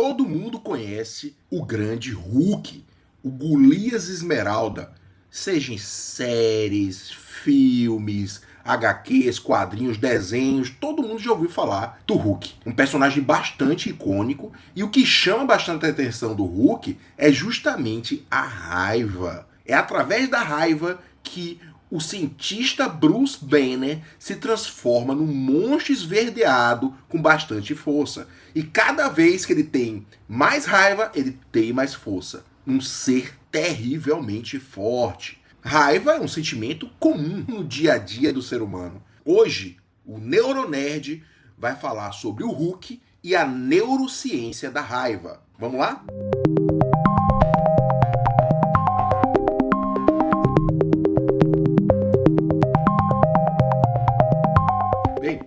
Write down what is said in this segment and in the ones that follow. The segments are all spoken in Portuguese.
Todo mundo conhece o grande Hulk, o Golias Esmeralda, seja em séries, filmes, HQs, quadrinhos, desenhos, todo mundo já ouviu falar do Hulk. Um personagem bastante icônico, e o que chama bastante a atenção do Hulk é justamente a raiva. É através da raiva que o cientista Bruce Banner se transforma num monstro esverdeado com bastante força. E cada vez que ele tem mais raiva, ele tem mais força. Um ser terrivelmente forte. Raiva é um sentimento comum no dia a dia do ser humano. Hoje, o Neuronerd vai falar sobre o Hulk e a neurociência da raiva. Vamos lá?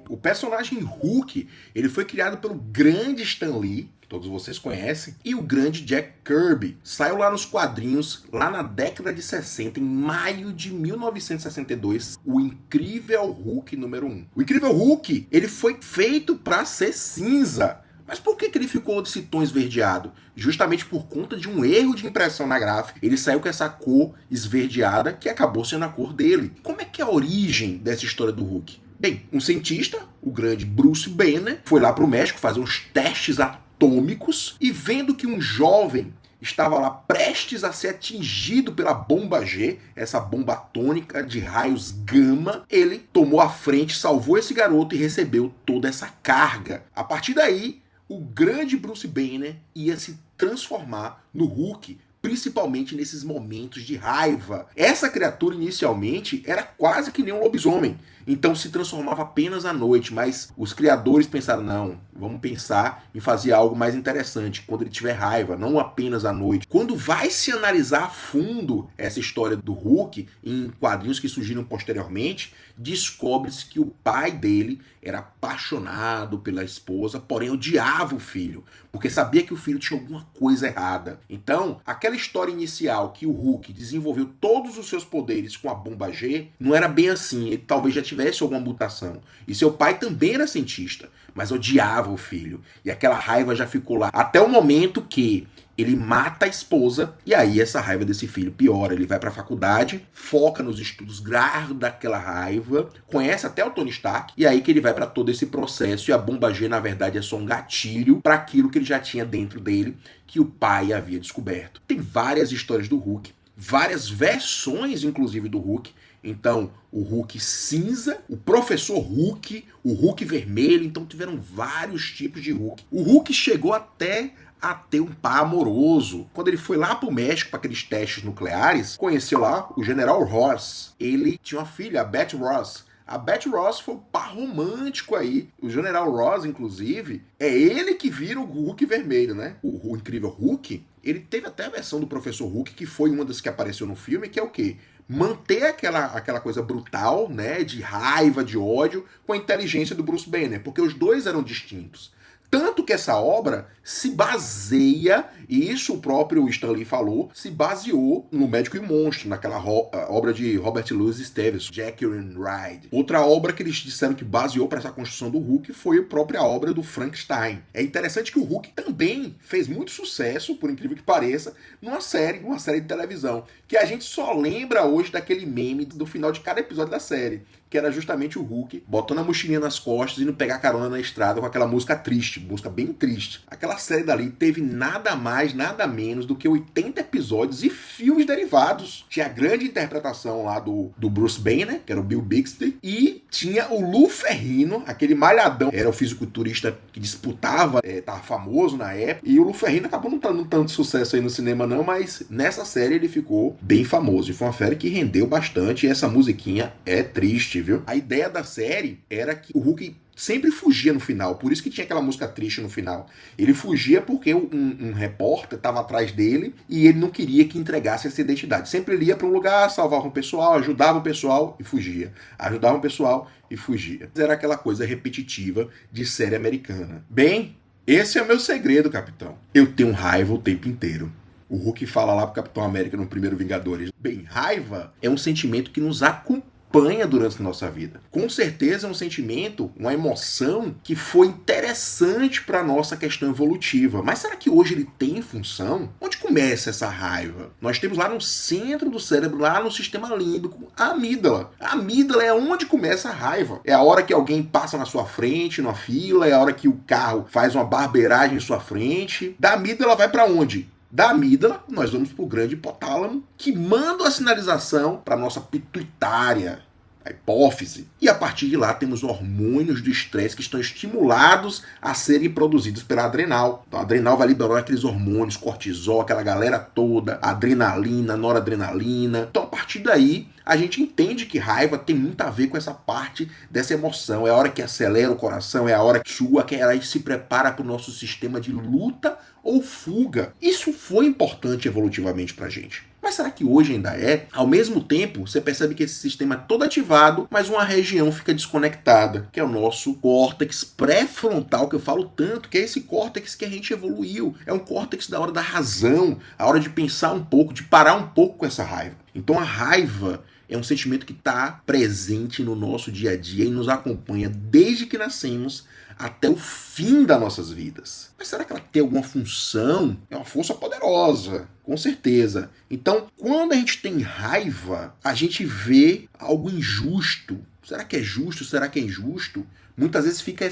O personagem Hulk, ele foi criado pelo grande Stan Lee, que todos vocês conhecem, e o grande Jack Kirby. Saiu lá nos quadrinhos, lá na década de 60, em maio de 1962, o Incrível Hulk número 1. O Incrível Hulk, ele foi feito para ser cinza. Mas por que ele ficou desse tom esverdeado? Justamente por conta de um erro de impressão na gráfica. Ele saiu com essa cor esverdeada, que acabou sendo a cor dele. Como é que é a origem dessa história do Hulk? Bem, um cientista, o grande Bruce Banner, foi lá para o México fazer uns testes atômicos e vendo que um jovem estava lá prestes a ser atingido pela bomba G, essa bomba atômica de raios gama, ele tomou a frente, salvou esse garoto e recebeu toda essa carga. A partir daí, o grande Bruce Banner ia se transformar no Hulk, principalmente nesses momentos de raiva. Essa criatura inicialmente era quase que nem um lobisomem, então se transformava apenas à noite, mas os criadores pensaram, não, vamos pensar em fazer algo mais interessante, quando ele tiver raiva, não apenas à noite. Quando vai se analisar a fundo essa história do Hulk, em quadrinhos que surgiram posteriormente, descobre-se que o pai dele era apaixonado pela esposa, porém odiava o filho, porque sabia que o filho tinha alguma coisa errada. Então, aquela história inicial que o Hulk desenvolveu todos os seus poderes com a bomba G, não era bem assim, ele talvez já tivesse alguma mutação. E seu pai também era cientista, mas odiava o filho. E aquela raiva já ficou lá até o momento que ele mata a esposa, e aí essa raiva desse filho piora. Ele vai para a faculdade, foca nos estudos, guarda aquela raiva, conhece até o Tony Stark, e aí que ele vai para todo esse processo, e a bomba G, na verdade, é só um gatilho para aquilo que ele já tinha dentro dele, que o pai havia descoberto. Tem várias histórias do Hulk, várias versões, inclusive, do Hulk. Então, o Hulk cinza, o Professor Hulk, o Hulk vermelho, então tiveram vários tipos de Hulk. O Hulk chegou até a ter um par amoroso. Quando ele foi lá pro México para aqueles testes nucleares, conheceu lá o General Ross. Ele tinha uma filha, a Betty Ross. A Betty Ross foi o par romântico aí. O General Ross, inclusive, é ele que vira o Hulk vermelho, né? O Incrível Hulk, ele teve até a versão do Professor Hulk, que foi uma das que apareceu no filme, que é o quê? Manter aquela coisa brutal, né, de raiva, de ódio, com a inteligência do Bruce Banner, porque os dois eram distintos. Tanto que essa obra se baseia, e isso o próprio Stan Lee falou, se baseou no Médico e Monstro, naquela obra de Robert Louis Stevenson, Jekyll and Hyde. Outra obra que eles disseram que baseou para essa construção do Hulk foi a própria obra do Frankenstein. É interessante que o Hulk também fez muito sucesso, por incrível que pareça, uma série de televisão, que a gente só lembra hoje daquele meme do final de cada episódio da série, que era justamente o Hulk botando a mochilinha nas costas e indo pegar carona na estrada com aquela música triste, música bem triste. Aquela série dali teve nada mais, nada menos do que 80 episódios e filmes derivados. Tinha a grande interpretação lá do Bruce Banner, que era o Bill Bixby, e tinha o Lou Ferrigno, aquele malhadão, era o fisiculturista que disputava, tava famoso na época, e o Lou Ferrigno acabou não dando tanto sucesso aí no cinema não, mas nessa série ele ficou bem famoso, e foi uma série que rendeu bastante, e essa musiquinha é triste, viu? A ideia da série era que o Hulk sempre fugia no final, por isso que tinha aquela música triste no final. Ele fugia porque um repórter estava atrás dele e ele não queria que entregasse essa identidade. Sempre ele ia para um lugar, salvava o pessoal, ajudava o pessoal e fugia. Ajudava o pessoal e fugia. Era aquela coisa repetitiva de série americana. Bem, esse é o meu segredo, capitão. Eu tenho raiva o tempo inteiro. O Hulk fala lá pro Capitão América no primeiro Vingadores. Bem, raiva é um sentimento que nos acompanha acompanha durante a nossa vida. Com certeza é um sentimento, uma emoção que foi interessante para a nossa questão evolutiva. Mas será que hoje ele tem função? Onde começa essa raiva? Nós temos lá no centro do cérebro, lá no sistema límbico, a amígdala. A amígdala é onde começa a raiva. É a hora que alguém passa na sua frente, numa fila, é a hora que o carro faz uma barbeiragem em sua frente. Da amígdala vai para onde? Da amígdala, nós vamos para o grande hipotálamo, que manda a sinalização para a nossa pituitária, a hipófise. E a partir de lá temos hormônios do estresse que estão estimulados a serem produzidos pela adrenal. Então a adrenal vai liberar aqueles hormônios, cortisol, aquela galera toda, adrenalina, noradrenalina. Então a partir daí a gente entende que raiva tem muito a ver com essa parte dessa emoção. É a hora que acelera o coração, é a hora que sua, que ela se prepara para o nosso sistema de luta ou fuga. Isso foi importante evolutivamente pra gente. Mas será que hoje ainda é? Ao mesmo tempo, você percebe que esse sistema é todo ativado, mas uma região fica desconectada, que é o nosso córtex pré-frontal, que eu falo tanto, que é esse córtex que a gente evoluiu. É um córtex da hora da razão, a hora de pensar um pouco, de parar um pouco com essa raiva. Então a raiva é um sentimento que está presente no nosso dia a dia e nos acompanha desde que nascemos até o fim das nossas vidas. Mas será que ela tem alguma função? É uma força poderosa, com certeza. Então, quando a gente tem raiva, a gente vê algo injusto. Será que é justo? Será que é injusto? Muitas vezes fica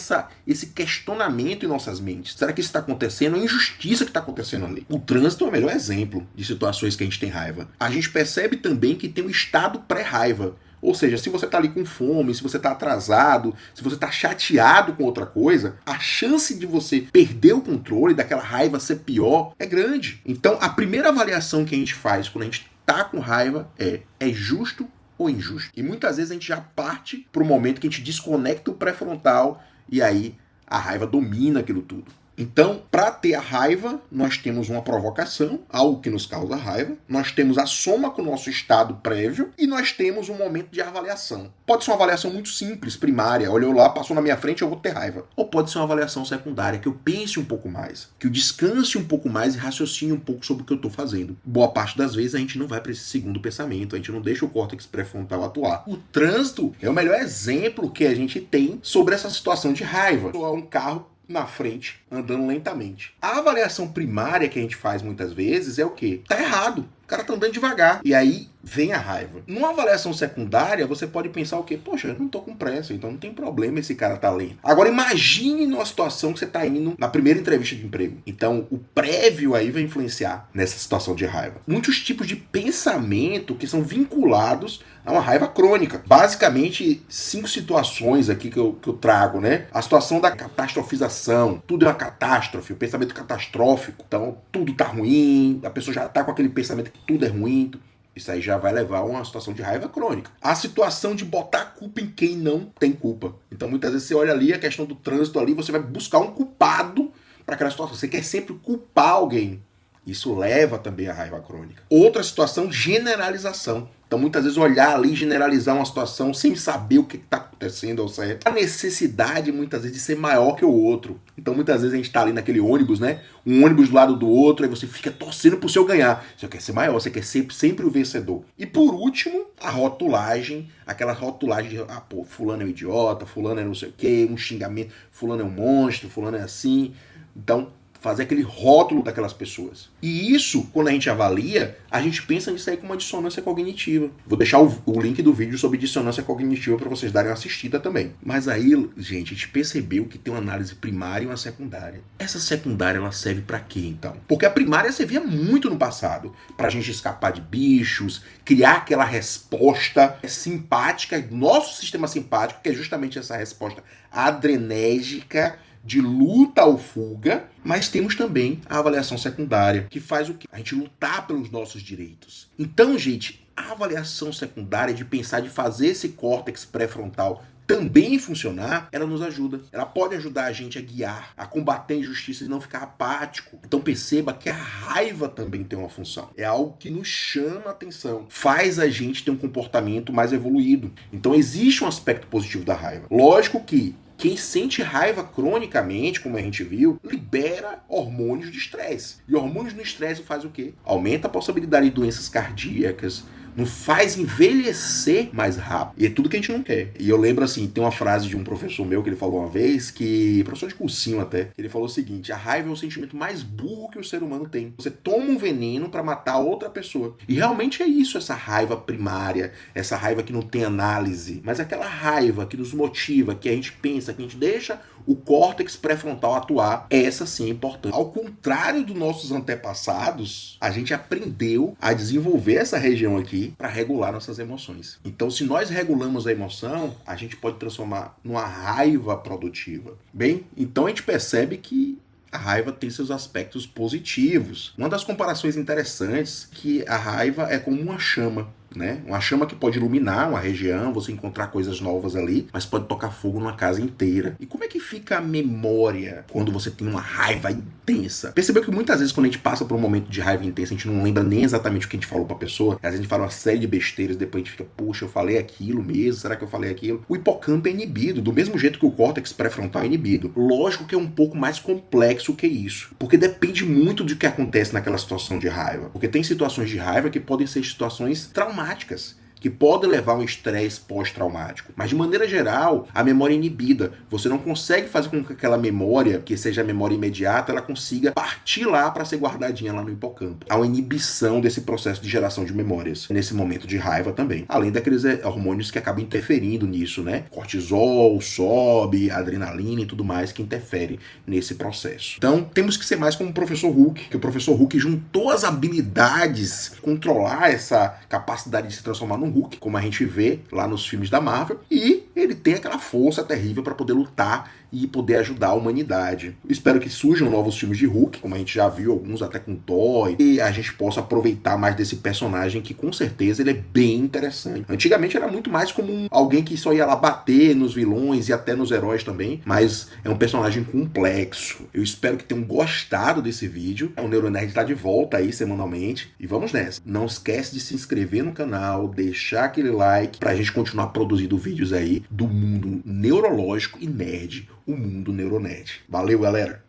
esse questionamento em nossas mentes. Será que isso está acontecendo? É uma injustiça que está acontecendo ali. O trânsito é o melhor exemplo de situações que a gente tem raiva. A gente percebe também que tem um estado pré-raiva. Ou seja, se você está ali com fome, se você está atrasado, se você está chateado com outra coisa, a chance de você perder o controle, daquela raiva ser pior, é grande. Então, a primeira avaliação que a gente faz quando a gente está com raiva é justo ou injusto? E muitas vezes a gente já parte para o momento que a gente desconecta o pré-frontal e aí a raiva domina aquilo tudo. Então, para ter a raiva, nós temos uma provocação, algo que nos causa raiva, nós temos a soma com o nosso estado prévio e nós temos um momento de avaliação. Pode ser uma avaliação muito simples, primária, olhou lá, passou na minha frente, eu vou ter raiva. Ou pode ser uma avaliação secundária, que eu pense um pouco mais, que eu descanse um pouco mais e raciocine um pouco sobre o que eu estou fazendo. Boa parte das vezes a gente não vai para esse segundo pensamento, a gente não deixa o córtex pré-frontal atuar. O trânsito é o melhor exemplo que a gente tem sobre essa situação de raiva. Um carro na frente, andando lentamente. A avaliação primária que a gente faz muitas vezes é o quê? Tá errado. O cara tá andando devagar. E aí vem a raiva. Numa avaliação secundária, você pode pensar o quê? Poxa, eu não tô com pressa, então não tem problema esse cara tá lento. Agora imagine numa situação que você tá indo na primeira entrevista de emprego. Então o prévio aí vai influenciar nessa situação de raiva. Muitos tipos de pensamento que são vinculados a uma raiva crônica. Basicamente, 5 situações aqui que eu trago, né? A situação da catastrofização. Tudo é uma catástrofe, o pensamento catastrófico. Então, tudo tá ruim, a pessoa já tá com aquele pensamento que tudo é ruim. Isso aí já vai levar a uma situação de raiva crônica. A situação de botar a culpa em quem não tem culpa. Então, muitas vezes você olha ali a questão do trânsito ali, você vai buscar um culpado para aquela situação. Você quer sempre culpar alguém. Isso leva também à raiva crônica. Outra situação, generalização. Então, muitas vezes, olhar ali e generalizar uma situação sem saber o que está acontecendo ao certo. A necessidade, muitas vezes, de ser maior que o outro. Então, muitas vezes, a gente está ali naquele ônibus, né? Um ônibus do lado do outro, aí você fica torcendo pro seu ganhar. Você quer ser maior, você quer ser sempre o vencedor. E, por último, a rotulagem. Aquela rotulagem de, fulano é um idiota, fulano é não sei o quê, um xingamento, fulano é um monstro, fulano é assim. Então, fazer aquele rótulo daquelas pessoas. E isso, quando a gente avalia, a gente pensa nisso aí como uma dissonância cognitiva. Vou deixar o link do vídeo sobre dissonância cognitiva para vocês darem uma assistida também. Mas aí, gente, a gente percebeu que tem uma análise primária e uma secundária. Essa secundária, ela serve para quê, então? Porque a primária servia muito no passado, pra gente escapar de bichos, criar aquela resposta simpática, nosso sistema simpático, que é justamente essa resposta adrenérgica, de luta ou fuga, mas temos também a avaliação secundária, que faz o quê? A gente lutar pelos nossos direitos. Então, gente, a avaliação secundária de pensar, de fazer esse córtex pré-frontal também funcionar, ela nos ajuda. Ela pode ajudar a gente a guiar, a combater a injustiça e não ficar apático. Então perceba que a raiva também tem uma função. É algo que nos chama a atenção, faz a gente ter um comportamento mais evoluído. Então existe um aspecto positivo da raiva. Lógico que quem sente raiva cronicamente, como a gente viu, libera hormônios de estresse. E hormônios no estresse faz o quê? Aumenta a possibilidade de doenças cardíacas, nos faz envelhecer mais rápido. E é tudo que a gente não quer. E eu lembro assim, tem uma frase de um professor meu que ele falou uma vez, que professor de cursinho até, ele falou o seguinte: a raiva é o sentimento mais burro que o ser humano tem. Você toma um veneno pra matar outra pessoa. E realmente é isso, essa raiva primária, essa raiva que não tem análise, mas aquela raiva que nos motiva, que a gente pensa, que a gente deixa o córtex pré-frontal atuar, essa sim é importante. Ao contrário dos nossos antepassados, a gente aprendeu a desenvolver essa região aqui para regular nossas emoções. Então, se nós regulamos a emoção, a gente pode transformar numa raiva produtiva. Bem, então a gente percebe que a raiva tem seus aspectos positivos. Uma das comparações interessantes é que a raiva é como uma chama, né? Uma chama que pode iluminar uma região, você encontrar coisas novas ali, mas pode tocar fogo numa casa inteira. E como é que fica a memória quando você tem uma raiva intensa? Percebeu que muitas vezes quando a gente passa por um momento de raiva intensa, a gente não lembra nem exatamente o que a gente falou pra pessoa. Às vezes a gente fala uma série de besteiras, depois a gente fica, puxa, eu falei aquilo mesmo, será que eu falei aquilo? O hipocampo é inibido, do mesmo jeito que o córtex pré-frontal é inibido. Lógico que é um pouco mais complexo que isso, porque depende muito do que acontece naquela situação de raiva. Porque tem situações de raiva que podem ser situações traumáticas, que podem levar a um estresse pós-traumático. Mas de maneira geral, a memória é inibida. Você não consegue fazer com que aquela memória, que seja a memória imediata, ela consiga partir lá para ser guardadinha lá no hipocampo. Há uma inibição desse processo de geração de memórias nesse momento de raiva também. Além daqueles hormônios que acabam interferindo nisso, né? Cortisol, sobe, adrenalina e tudo mais que interfere nesse processo. Então, temos que ser mais como o professor Hulk, que o professor Hulk juntou as habilidades, controlar essa capacidade de se transformar num Hulk, como a gente vê lá nos filmes da Marvel, e ele tem aquela força terrível para poder lutar e poder ajudar a humanidade. Espero que surjam novos filmes de Hulk, como a gente já viu, alguns até com Thor, e a gente possa aproveitar mais desse personagem que com certeza ele é bem interessante. Antigamente era muito mais como alguém que só ia lá bater nos vilões e até nos heróis também, mas é um personagem complexo. Eu espero que tenham gostado desse vídeo. O Neuronerd está de volta aí semanalmente e vamos nessa. Não esquece de se inscrever no canal, deixar aquele like pra gente continuar produzindo vídeos aí do mundo neurológico e nerd, o mundo Neuronerd. Valeu, galera!